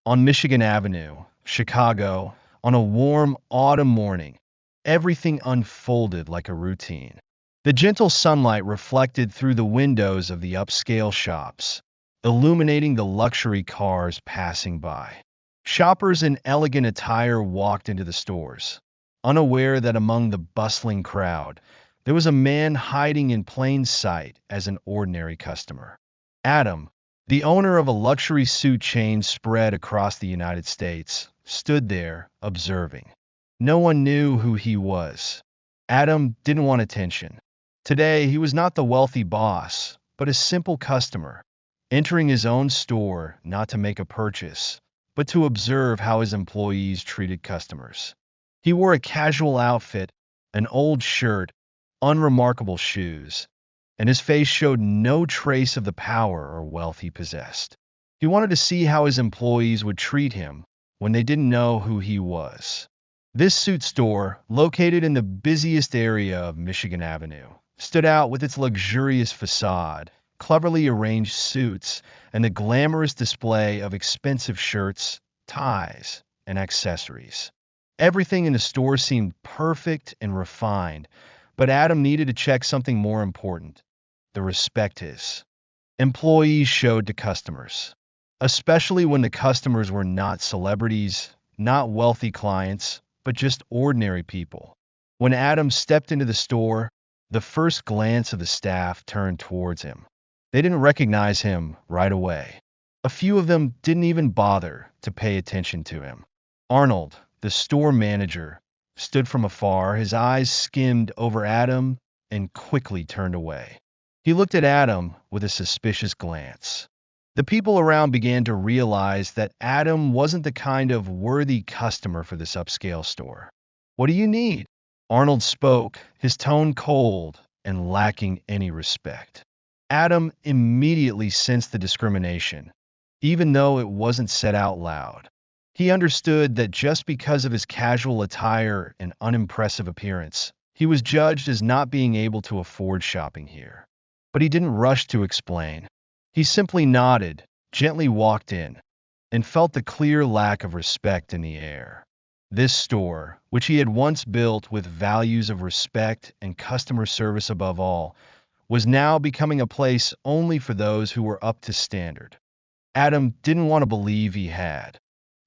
On Michigan Avenue, Chicago, on a warm autumn morning, everything unfolded like a routine. The gentle sunlight reflected through the windows of the upscale shops, illuminating the luxury cars passing by. Shoppers in elegant attire walked into the stores, unaware that among the bustling crowd, there was a man hiding in plain sight as an ordinary customer. Adam, the owner of a luxury suit chain spread across the United States, stood there, observing. No one knew who he was. Adam didn't want attention. Today, he was not the wealthy boss, but a simple customer, entering his own store not to make a purchase, but to observe how his employees treated customers. He wore a casual outfit, an old shirt, unremarkable shoes, and his face showed no trace of the power or wealth he possessed. He wanted to see how his employees would treat him when they didn't know who he was. This suit store, located in the busiest area of Michigan Avenue, stood out with its luxurious facade, cleverly arranged suits, and the glamorous display of expensive shirts, ties, and accessories. Everything in the store seemed perfect and refined, but Adam needed to check something more important: the respect his employees showed to customers, especially when the customers were not celebrities, not wealthy clients, but just ordinary people. When Adam stepped into the store, the first glance of the staff turned towards him. They didn't recognize him right away. A few of them didn't even bother to pay attention to him. Arnold, the store manager, stood from afar, his eyes skimmed over Adam and quickly turned away. He looked at Adam with a suspicious glance. The people around began to realize that Adam wasn't the kind of worthy customer for this upscale store. "What do you need?" Arnold spoke, his tone cold and lacking any respect. Adam immediately sensed the discrimination, even though it wasn't said out loud. He understood that just because of his casual attire and unimpressive appearance, he was judged as not being able to afford shopping here. But he didn't rush to explain. He simply nodded, gently walked in, and felt the clear lack of respect in the air. This store, which he had once built with values of respect and customer service above all, was now becoming a place only for those who were up to standard. Adam didn't want to believe he had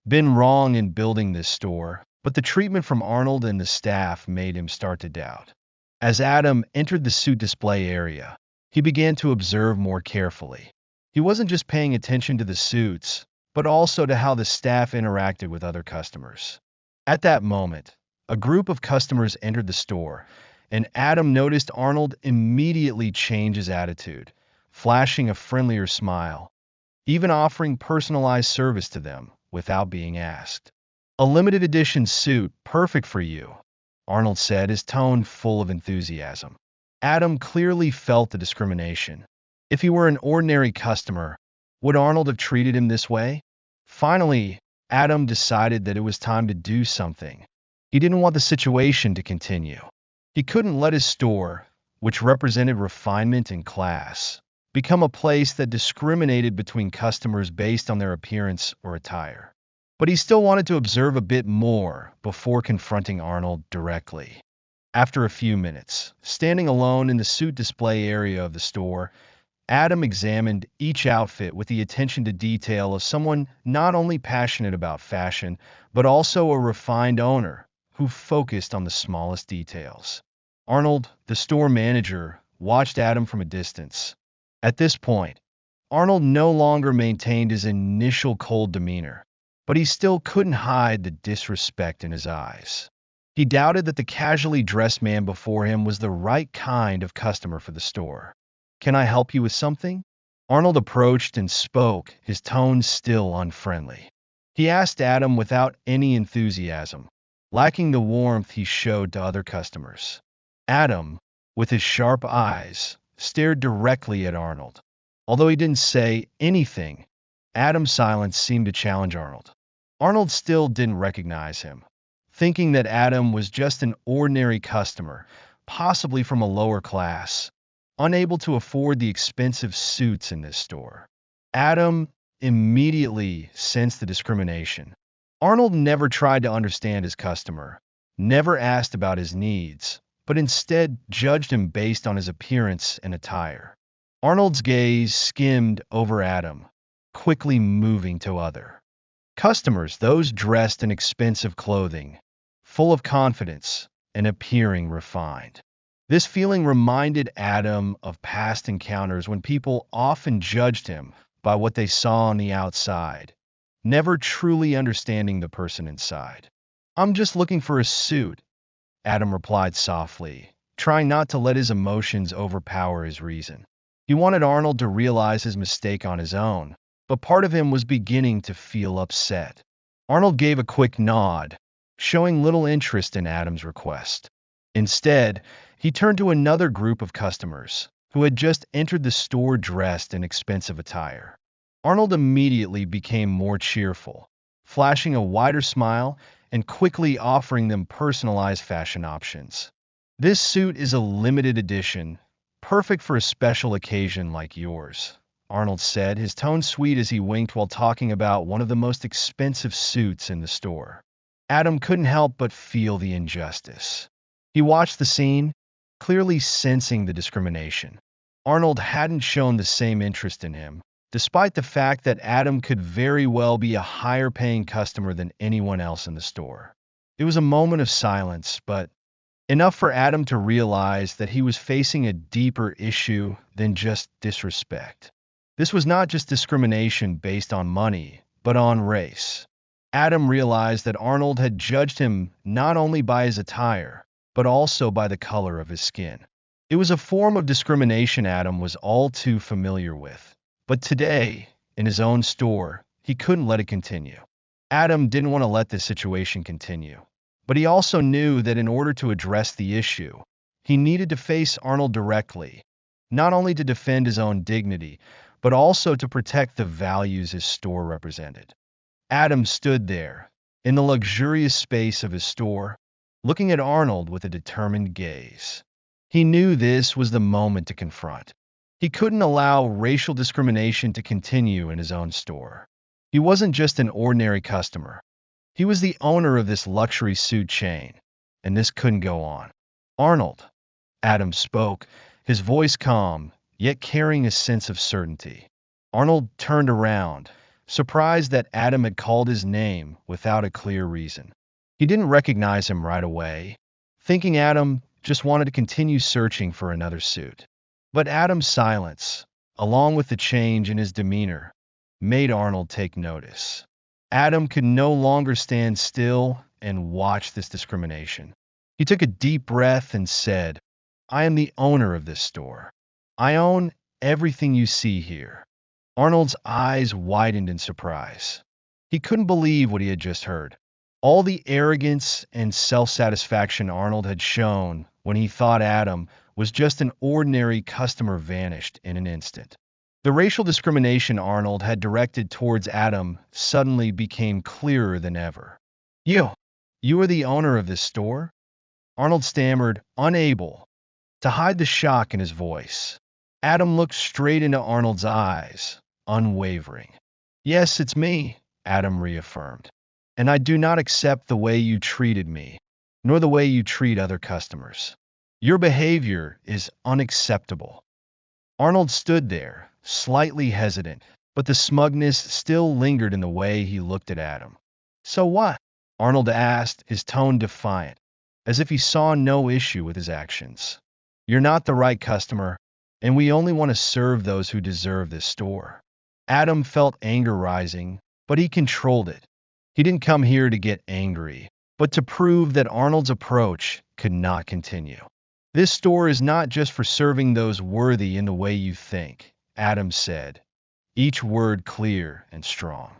been wrong in building this store, but the treatment from Arnold and the staff made him start to doubt. As Adam entered the suit display area, he began to observe more carefully. He wasn't just paying attention to the suits, but also to how the staff interacted with other customers. At that moment, a group of customers entered the store, and Adam noticed Arnold immediately change his attitude, flashing a friendlier smile, even offering personalized service to them without being asked. "A limited edition suit, perfect for you," Arnold said, his tone full of enthusiasm. Adam clearly felt the discrimination. If he were an ordinary customer, would Arnold have treated him this way? Finally, Adam decided that it was time to do something. He didn't want the situation to continue. He couldn't let his store, which represented refinement and class, become a place that discriminated between customers based on their appearance or attire. But he still wanted to observe a bit more before confronting Arnold directly. After a few minutes, standing alone in the suit display area of the store, Adam examined each outfit with the attention to detail of someone not only passionate about fashion, but also a refined owner who focused on the smallest details. Arnold, the store manager, watched Adam from a distance. At this point, Arnold no longer maintained his initial cold demeanor, but he still couldn't hide the disrespect in his eyes. He doubted that the casually dressed man before him was the right kind of customer for the store. "Can I help you with something?" Arnold approached and spoke, his tone still unfriendly. He asked Adam without any enthusiasm, lacking the warmth he showed to other customers. Adam, with his sharp eyes, stared directly at Arnold. Although he didn't say anything, Adam's silence seemed to challenge Arnold. Arnold still didn't recognize him, thinking that Adam was just an ordinary customer, possibly from a lower class, unable to afford the expensive suits in this store. Adam immediately sensed the discrimination. Arnold never tried to understand his customer, never asked about his needs, but instead judged him based on his appearance and attire. Arnold's gaze skimmed over Adam, quickly moving to other customers, those dressed in expensive clothing, full of confidence and appearing refined. This feeling reminded Adam of past encounters when people often judged him by what they saw on the outside, never truly understanding the person inside. "I'm just looking for a suit," Adam replied softly, trying not to let his emotions overpower his reason. He wanted Arnold to realize his mistake on his own, but part of him was beginning to feel upset. Arnold gave a quick nod, showing little interest in Adam's request. Instead, he turned to another group of customers who had just entered the store dressed in expensive attire. Arnold immediately became more cheerful, flashing a wider smile and quickly offering them personalized fashion options. "This suit is a limited edition, perfect for a special occasion like yours," Arnold said, his tone sweet as he winked while talking about one of the most expensive suits in the store. Adam couldn't help but feel the injustice. He watched the scene, clearly sensing the discrimination. Arnold hadn't shown the same interest in him, despite the fact that Adam could very well be a higher-paying customer than anyone else in the store. It was a moment of silence, but enough for Adam to realize that he was facing a deeper issue than just disrespect. This was not just discrimination based on money, but on race. Adam realized that Arnold had judged him not only by his attire, but also by the color of his skin. It was a form of discrimination Adam was all too familiar with. But today, in his own store, he couldn't let it continue. Adam didn't want to let this situation continue. But he also knew that in order to address the issue, he needed to face Arnold directly, not only to defend his own dignity, but also to protect the values his store represented. Adam stood there, in the luxurious space of his store, looking at Arnold with a determined gaze. He knew this was the moment to confront. He couldn't allow racial discrimination to continue in his own store. He wasn't just an ordinary customer. He was the owner of this luxury suit chain, and this couldn't go on. "Arnold," Adam spoke, his voice calm, yet carrying a sense of certainty. Arnold turned around, surprised that Adam had called his name without a clear reason. He didn't recognize him right away, thinking Adam just wanted to continue searching for another suit. But Adam's silence, along with the change in his demeanor, made Arnold take notice. Adam could no longer stand still and watch this discrimination. He took a deep breath and said, "I am the owner of this store. I own everything you see here." Arnold's eyes widened in surprise. He couldn't believe what he had just heard. All the arrogance and self-satisfaction Arnold had shown when he thought Adam was just an ordinary customer vanished in an instant. The racial discrimination Arnold had directed towards Adam suddenly became clearer than ever. You are the owner of this store?" Arnold stammered, unable to hide the shock in his voice. Adam looked straight into Arnold's eyes, unwavering. "Yes, it's me," Adam reaffirmed. "And I do not accept the way you treated me, nor the way you treat other customers. Your behavior is unacceptable." Arnold stood there, slightly hesitant, but the smugness still lingered in the way he looked at Adam. "So what?" Arnold asked, his tone defiant, as if he saw no issue with his actions. "You're not the right customer, and we only want to serve those who deserve this store." Adam felt anger rising, but he controlled it. He didn't come here to get angry, but to prove that Arnold's approach could not continue. "This store is not just for serving those worthy in the way you think," Adam said, each word clear and strong.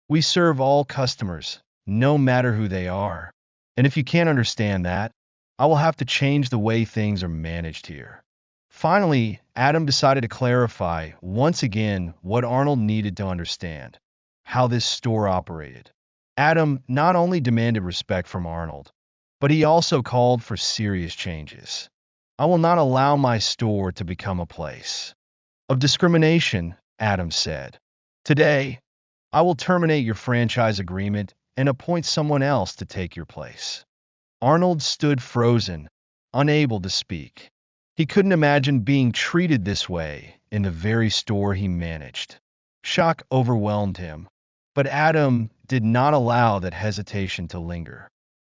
"We serve all customers, no matter who they are. And if you can't understand that, I will have to change the way things are managed here." Finally, Adam decided to clarify once again what Arnold needed to understand: how this store operated. Adam not only demanded respect from Arnold, but he also called for serious changes. "I will not allow my store to become a place of discrimination," Adam said. "Today, I will terminate your franchise agreement and appoint someone else to take your place." Arnold stood frozen, unable to speak. He couldn't imagine being treated this way in the very store he managed. Shock overwhelmed him, but Adam did not allow that hesitation to linger.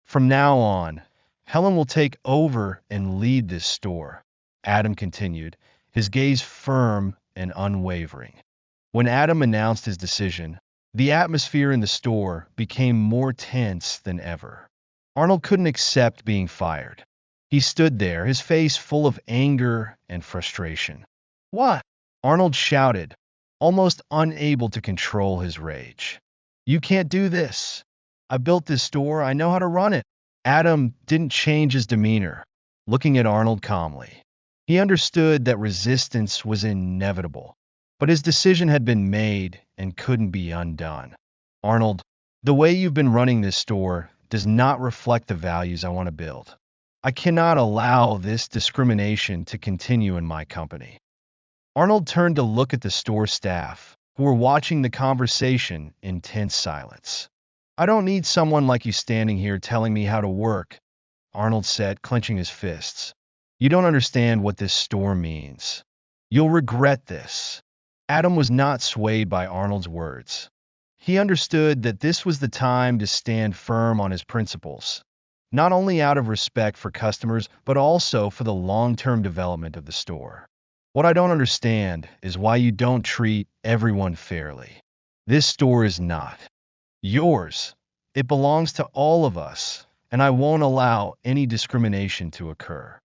"From now on, Helen will take over and lead this store," Adam continued, his gaze firm and unwavering. When Adam announced his decision, the atmosphere in the store became more tense than ever. Arnold couldn't accept being fired. He stood there, his face full of anger and frustration. "What?" Arnold shouted, almost unable to control his rage. "You can't do this. I built this store. I know how to run it." Adam didn't change his demeanor, looking at Arnold calmly. He understood that resistance was inevitable, but his decision had been made and couldn't be undone. "Arnold, the way you've been running this store does not reflect the values I want to build. I cannot allow this discrimination to continue in my company." Arnold turned to look at the store staff, who were watching the conversation in tense silence. "I don't need someone like you standing here telling me how to work," Arnold said, clenching his fists. "You don't understand what this store means. You'll regret this." Adam was not swayed by Arnold's words. He understood that this was the time to stand firm on his principles, not only out of respect for customers, but also for the long-term development of the store. "What I don't understand is why you don't treat everyone fairly. This store is not yours. It belongs to all of us, and I won't allow any discrimination to occur."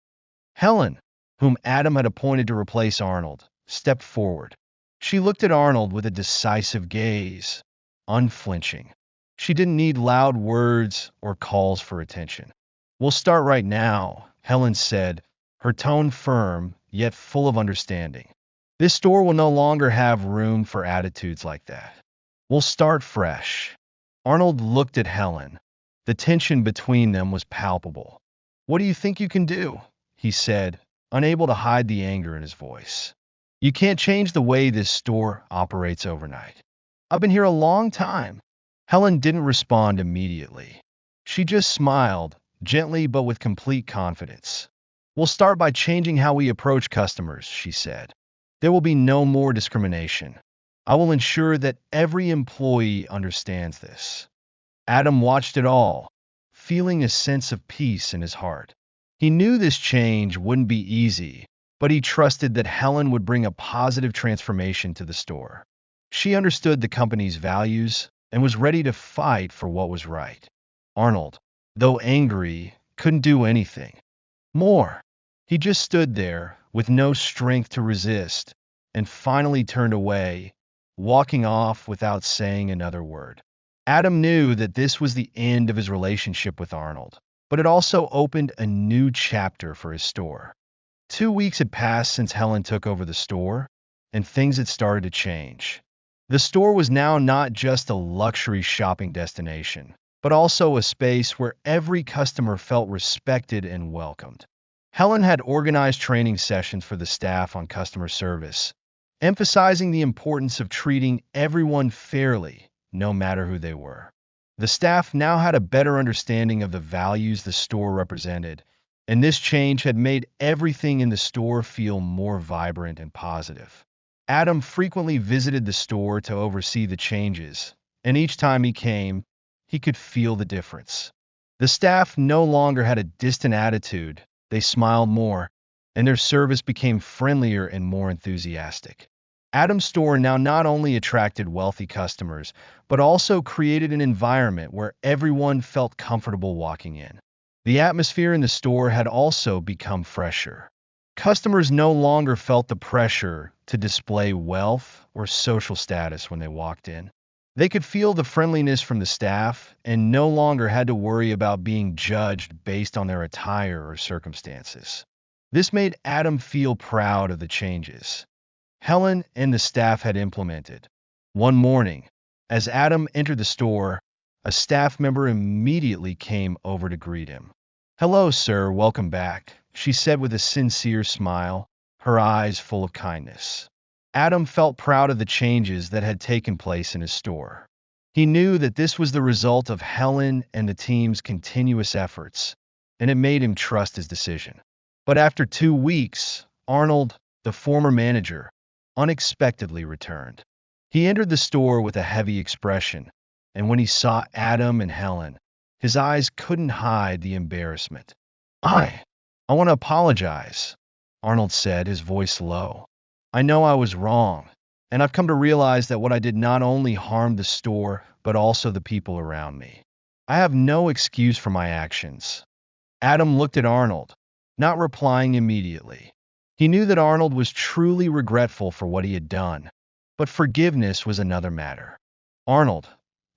Helen, whom Adam had appointed to replace Arnold, stepped forward. She looked at Arnold with a decisive gaze, unflinching. She didn't need loud words or calls for attention. "We'll start right now," Helen said, her tone firm yet full of understanding. "This store will no longer have room for attitudes like that. We'll start fresh." Arnold looked at Helen. The tension between them was palpable. "What do you think you can do?" he said, unable to hide the anger in his voice. "You can't change the way this store operates overnight. I've been here a long time." Helen didn't respond immediately. She just smiled, gently but with complete confidence. "We'll start by changing how we approach customers," she said. "There will be no more discrimination. I will ensure that every employee understands this." Adam watched it all, feeling a sense of peace in his heart. He knew this change wouldn't be easy, but he trusted that Helen would bring a positive transformation to the store. She understood the company's values and was ready to fight for what was right. Arnold, though angry, couldn't do anything more. He just stood there with no strength to resist and finally turned away, walking off without saying another word. Adam knew that this was the end of his relationship with Arnold, but it also opened a new chapter for his store. 2 weeks had passed since Helen took over the store, and things had started to change. The store was now not just a luxury shopping destination, but also a space where every customer felt respected and welcomed. Helen had organized training sessions for the staff on customer service, emphasizing the importance of treating everyone fairly, no matter who they were. The staff now had a better understanding of the values the store represented, and this change had made everything in the store feel more vibrant and positive. Adam frequently visited the store to oversee the changes, and each time he came, he could feel the difference. The staff no longer had a distant attitude, they smiled more, and their service became friendlier and more enthusiastic. Adam's store now not only attracted wealthy customers, but also created an environment where everyone felt comfortable walking in. The atmosphere in the store had also become fresher. Customers no longer felt the pressure to display wealth or social status when they walked in. They could feel the friendliness from the staff and no longer had to worry about being judged based on their attire or circumstances. This made Adam feel proud of the changes Helen and the staff had implemented. One morning, as Adam entered the store, a staff member immediately came over to greet him. "Hello, sir, welcome back," she said with a sincere smile, her eyes full of kindness. Adam felt proud of the changes that had taken place in his store. He knew that this was the result of Helen and the team's continuous efforts, and it made him trust his decision. But after 2 weeks, Arnold, the former manager, unexpectedly returned. He entered the store with a heavy expression, and when he saw Adam and Helen, his eyes couldn't hide the embarrassment. I want to apologize, Arnold said, his voice low. I know I was wrong, and I've come to realize that what I did not only harmed the store, but also the people around me. I have no excuse for my actions. Adam looked at Arnold, not replying immediately. He knew that Arnold was truly regretful for what he had done, but forgiveness was another matter. Arnold,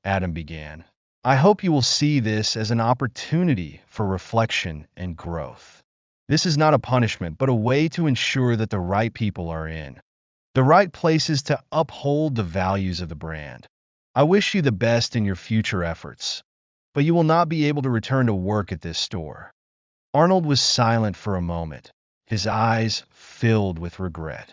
Adam began, I hope you will see this as an opportunity for reflection and growth. This is not a punishment, but a way to ensure that the right people are in the right places to uphold the values of the brand. I wish you the best in your future efforts, but you will not be able to return to work at this store. Arnold was silent for a moment, his eyes filled with regret.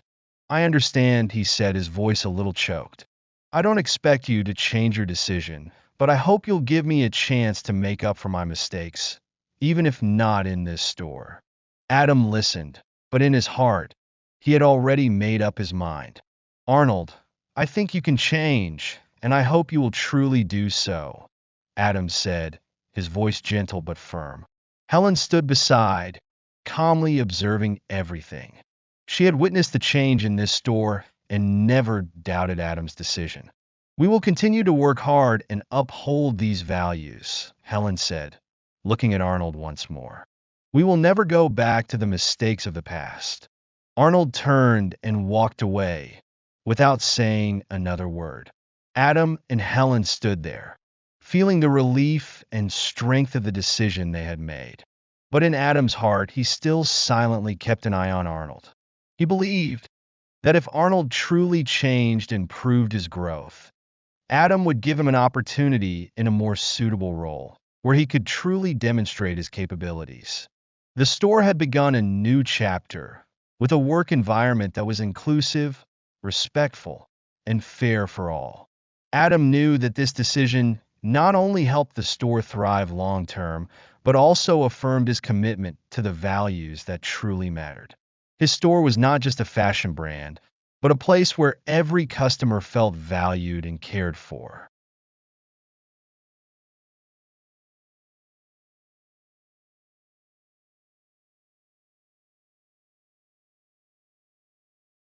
I understand, he said, his voice a little choked. I don't expect you to change your decision, but I hope you'll give me a chance to make up for my mistakes, even if not in this store. Adam listened, but in his heart, he had already made up his mind. Arnold, I think you can change, and I hope you will truly do so, Adam said, his voice gentle but firm. Helen stood beside, calmly observing everything. She had witnessed the change in this store and never doubted Adam's decision. We will continue to work hard and uphold these values, Helen said, looking at Arnold once more. We will never go back to the mistakes of the past. Arnold turned and walked away, without saying another word. Adam and Helen stood there, feeling the relief and strength of the decision they had made. But in Adam's heart, he still silently kept an eye on Arnold. He believed that if Arnold truly changed and proved his growth, Adam would give him an opportunity in a more suitable role, where he could truly demonstrate his capabilities. The store had begun a new chapter, with a work environment that was inclusive, respectful, and fair for all. Adam knew that this decision not only helped the store thrive long term, but also affirmed his commitment to the values that truly mattered. His store was not just a fashion brand, but a place where every customer felt valued and cared for.